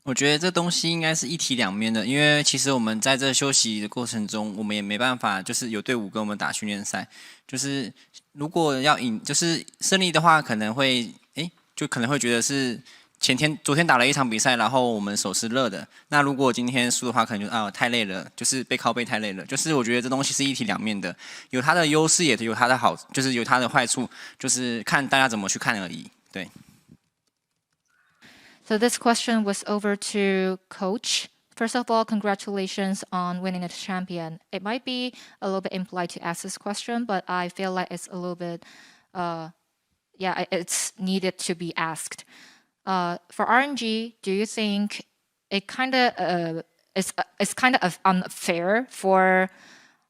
我觉得这东西应该是一体两面的，因为其实我们在这休息的过程中，我们也没办法，就是有队伍跟我们打训练赛，就是如果要赢，就是胜利的话，可能会，就可能会觉得是昨天打了一场比赛，然后我们手是热的。那如果今天输的话，可能就太累了，就是背靠背太累了。就是我觉得这东西是一体两面的，有它的优势，也有它的好，就是有它的坏处，就是看大家怎么去看而已。对。So this question was over to Coach. First of all, congratulations on winning the champion. It might be a little bit impolite to ask this question, but I feel like it's a little bit, it's needed to be asked. For RNG, do you think it kind of it's kind of unfair for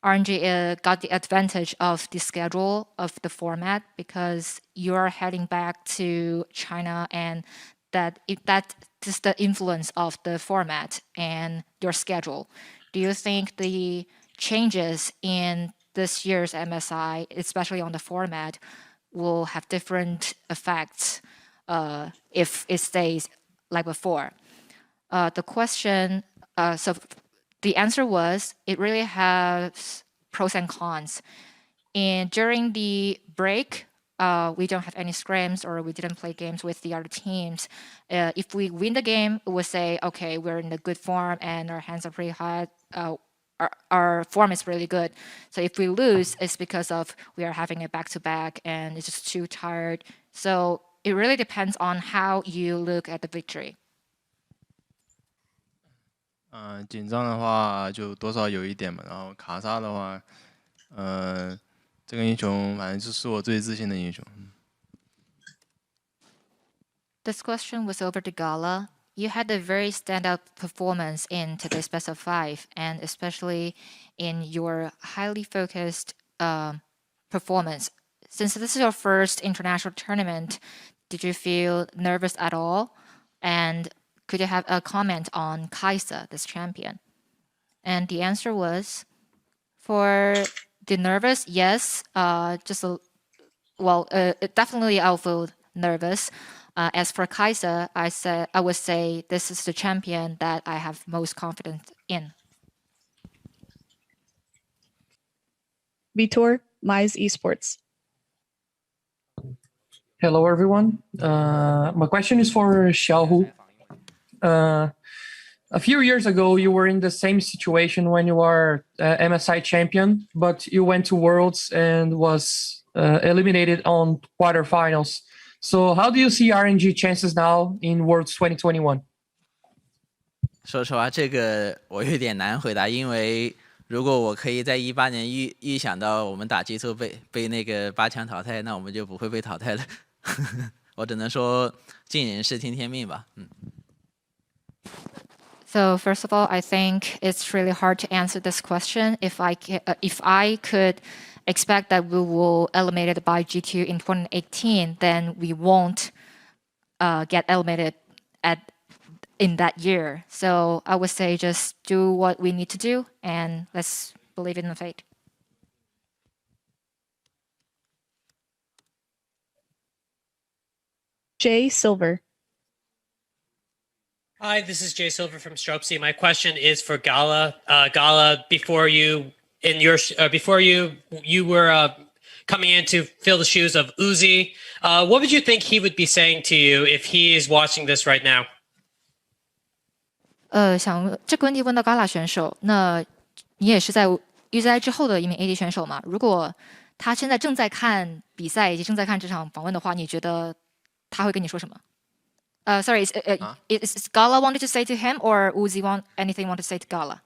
RNG got the advantage of the schedule of the format because you're heading back to China and that just the influence of the format and your schedule. Do you think the changes in this year's MSI, especially on the format, will have different effects if it stays like before? The question, so the answer was it really has pros and cons. And during the break, we don't have any scrims or we didn't play games with the other teams. If we win the game, we would say, okay, we're in a good form and our hands are pretty hot. Our form is really good. So if we lose, it's because of we are having a back-to-back and it's just too tired. So it really depends on how you look at the victory. 紧张的话就多少有一点嘛，然后卡莎的话，这个英雄反正就是我最自信的英雄。This question was over to Gala. You had a very standout performance in today's best of 5, and especially in your highly focused performance. Since this is your first international tournament, did you feel nervous at all? And could you have a comment on Kaisa, this champion? And the answer was, for the nervous, yes, definitely I'll feel nervous. As for Kaisa, I would say this is the champion that I have most confidence in. Vitor, Mize Esports. Hello, everyone. My question is for Xiaohu. A few years ago, you were in the same situation when you were MSI champion, but you went to Worlds and was eliminated on quarterfinals. So how do you see RNG chances now in Worlds 2021? 说实话，这个我有点难回答，因为如果我可以在18年预想到我们打基础被那个8强淘汰，那我们就不会被淘汰了。我只能说尽人事听天命吧。So first of all, I think it's really hard to answer this question. If I could expect that we will eliminated by G2 in 2018, then we won't get eliminated in that year. So I would say just do what we need to do and let's believe in the fate. Jay Silver. Hi, this is Jay Silver from Stropsy. My question is for Gala. Gala, before you were coming in to fill the shoes of Uzi, what would you think he would be saying to you if he is watching this right now? 想这个问题问到 Gala 选手，那你也是在 UZI 之后的一名 AD 选手嘛？如果他现在正在看比赛以及正在看这场访问的话，你觉得他会跟你说什么？Sorry, is Gala wanted to say to him, or Uzi want to say to Gala?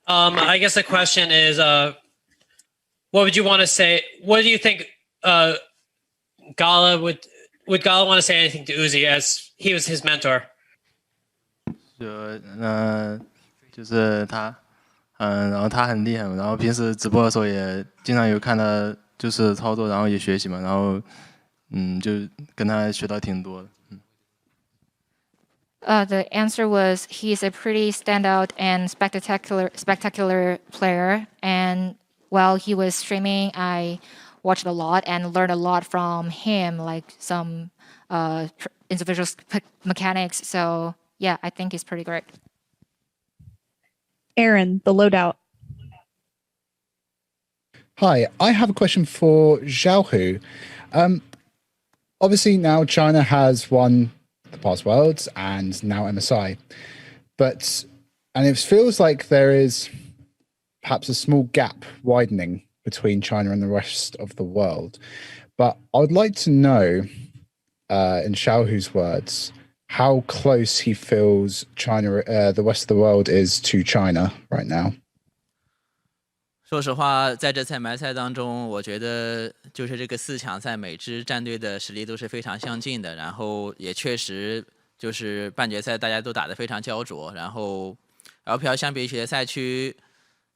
I guess the question is, what would you want to say? What do you think Gala would Gala want to say anything to Uzi as he was his mentor? 就是他，然后他很厉害嘛，然后平时直播的时候也经常有看他就是操作，然后也学习嘛，然后就跟他学到挺多的。The answer was he's a pretty standout and spectacular player. And while he was streaming, I watched a lot and learned a lot from him, like some individual mechanics. So yeah, I think he's pretty great. Aaron, the loadout. Hi, I have a question for Xiaohu. Obviously, now China has won the past Worlds and now MSI, and it feels like there is perhaps a small gap widening between China and the rest of the world. But I would like to know, in Xiaohu's words, how close he feels China, the rest of the world is to China right now. 说实话，在这次MSI赛当中，我觉得就是这个4强赛每支战队的实力都是非常相近的，然后也确实就是半决赛大家都打得非常焦灼，然后 LPL 相比起来赛区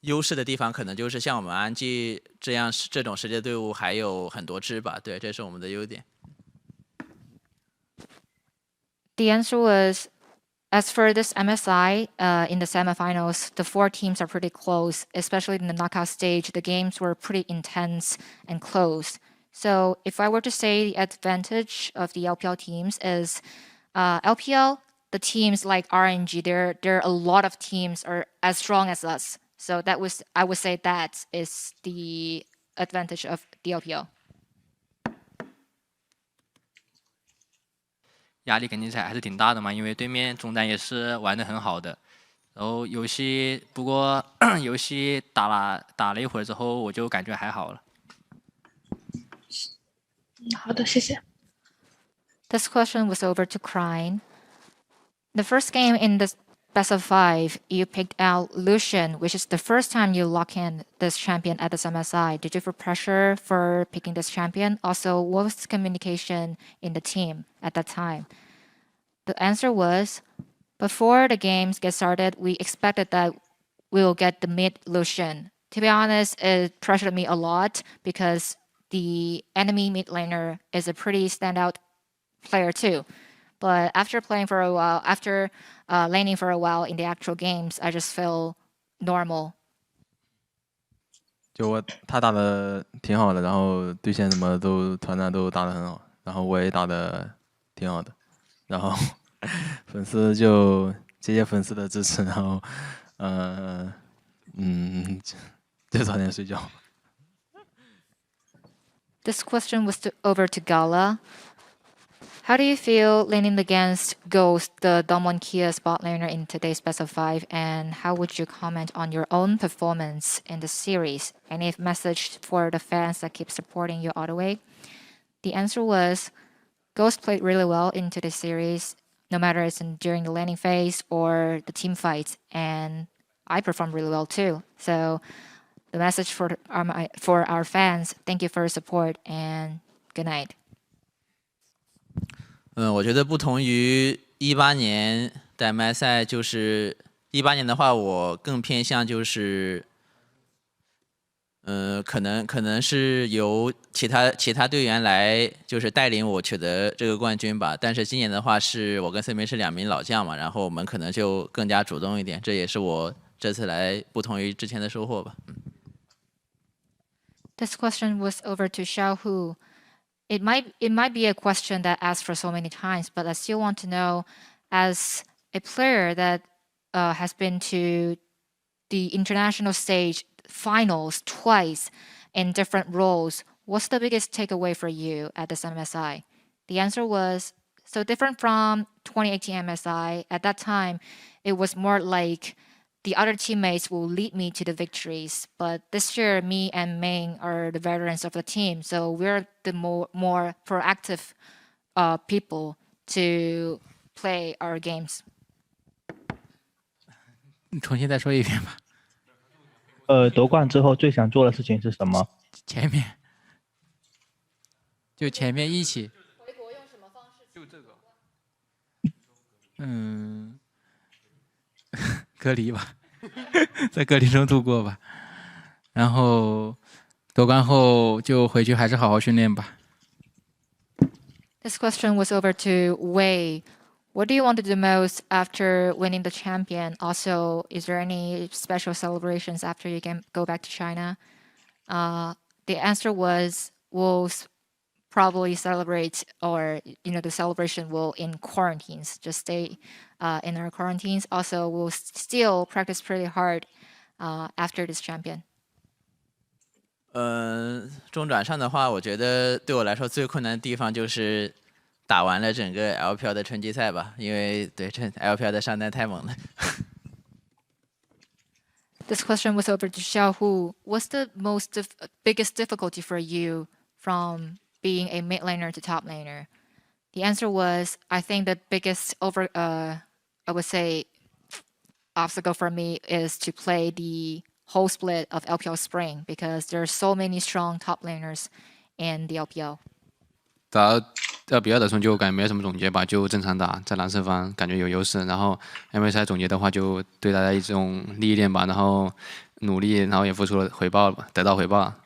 优势的地方，可能就是像我们安吉这种世界队伍还有很多支吧，对，这是我们的优点。The answer was, as for this MSI, in the semifinals, the 4 teams are pretty close, especially in the knockout stage. The games were pretty intense and close. So if I were to say the advantage of the LPL teams is LPL, the teams like RNG, there are a lot of teams are as strong as us. So I would say that is the advantage of the LPL. 压力肯定是还是挺大的嘛，因为对面中单也是玩得很好的。然后不过游戏打了一会儿之后，我就感觉还好了。好的，谢谢。This question was over to Crine. The first game in the best of 5, you picked out Lucian, which is the first time you lock in this champion at this MSI. Did you feel pressure for picking this champion? Also, what was the communication in the team at that time? The answer was, before the games get started, we expected that we will get the mid Lucian. To be honest, it pressured me a lot because the enemy mid laner is a pretty standout player too. But after playing for a while, after laning for a while in the actual games, I just feel normal. 他打的挺好的，然后对线什么都团战都打得很好，然后我也打的挺好的，然后粉丝就谢谢粉丝的支持，然后就早点睡觉。This question was over to Gala. How do you feel laning against Ghost, the Damwon Kia spot laner in today's best of 5, and how would you comment on your own performance in the series? Any message for the fans that keep supporting you all the way? The answer was, Ghost played really well into the series, no matter it's during the laning phase or the team fights, and I performed really well too. So the message for our fans, thank you for your support and good night. 我觉得不同于18年的MSI赛，就是18年的话，我更偏向就是，可能是由其他队员来就是带领我取得这个冠军吧。但是今年的话，是我跟森明是2名老将嘛，然后我们可能就更加主动一点，这也是我这次来不同于之前的收获吧。This question was over to Xiaohu. It might be a question that asked for so many times, but I still want to know, as a player that has been to the international stage finals twice in different roles, what's the biggest takeaway for you at this MSI? The answer was, so different from 2018 MSI. At that time, it was more like the other teammates will lead me to the victories. But this year, me and Ming are the veterans of the team, so we're the more proactive people to play our games. 你重新再说一遍吧。夺冠之后最想做的事情是什么？前面一起。回国用什么方式？就这个。隔离吧，在隔离中度过吧。然后夺冠后就回去还是好好训练吧。This question was over to Wei. What do you want to do most after winning the champion? Also, is there any special celebrations after you can go back to China? The answer was, we'll probably celebrate, or the celebration will in quarantines, just stay in our quarantines. Also, we'll still practice pretty hard after this champion. 中转上的话，我觉得对我来说最困难的地方就是打完了整个 LPL 的春季赛吧，因为对这 LPL 的上单太猛了。This question was over to Xiaohu. What's the biggest difficulty for you from being a mid laner to top laner? The answer was, I think the biggest I would say, obstacle for me is to play the whole split of LPL Spring because there are so many strong top laners in the LPL. 打LPL 的时候就感觉没什么总结吧，就正常打，在蓝色方感觉有优势。然后 MSI 总结的话，就对大家一种历练吧，然后努力，然后也付出了回报了，得到回报了。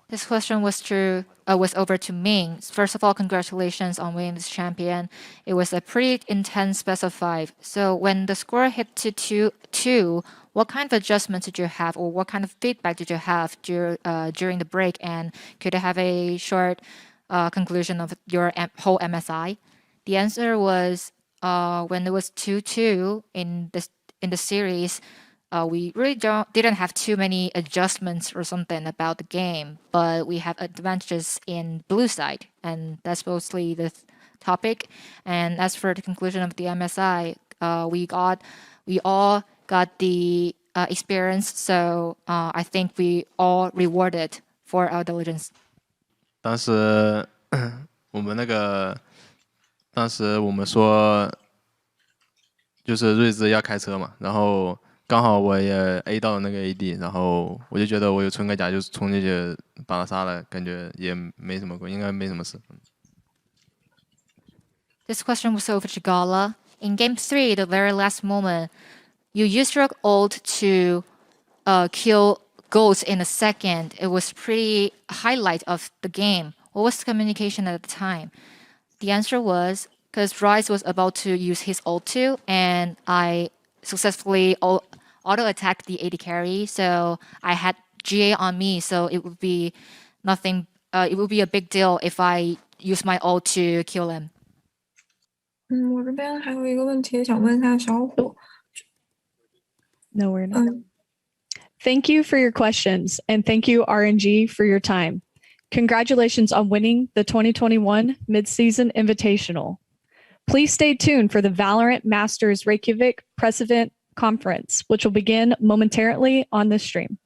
This question was over to Ming. First of all, congratulations on winning this champion. It was a pretty intense best of 5. So when the score hit to 2-2, what kind of adjustments did you have, or what kind of feedback did you have during the break? And could you have a short conclusion of your whole MSI? The answer was when it was 2-2 in the series. We really didn't have too many adjustments or something about the game, but we have advantages in blue side, and that's mostly the topic. And as for the conclusion of the MSI, we all got the experience, so I think we all rewarded for our diligence. 当时我们说就是睿智要开车嘛，然后。刚好我也 A 到了那个 AD， 然后我就觉得我有纯铠甲，就冲进去把他杀了，感觉也没什么应该没什么事。This question was over to Gala. In Game 3, the very last moment, you used your ult to kill Ghost in a second. It was pretty highlight of the game. What was the communication at the time? The answer was because Ryze was about to use his ult too, and I successfully auto-attacked the AD carry, so I had GA on me, so it would be nothing. It would be a big deal if I use my ult to kill him. 我这边还有一个问题想问一下小虎。No, we're not. Thank you for your questions, and thank you RNG for your time. Congratulations on winning the 2021 Mid-Season Invitational. Please stay tuned for the Valorant Masters Reykjavik President Conference, which will begin momentarily on this stream.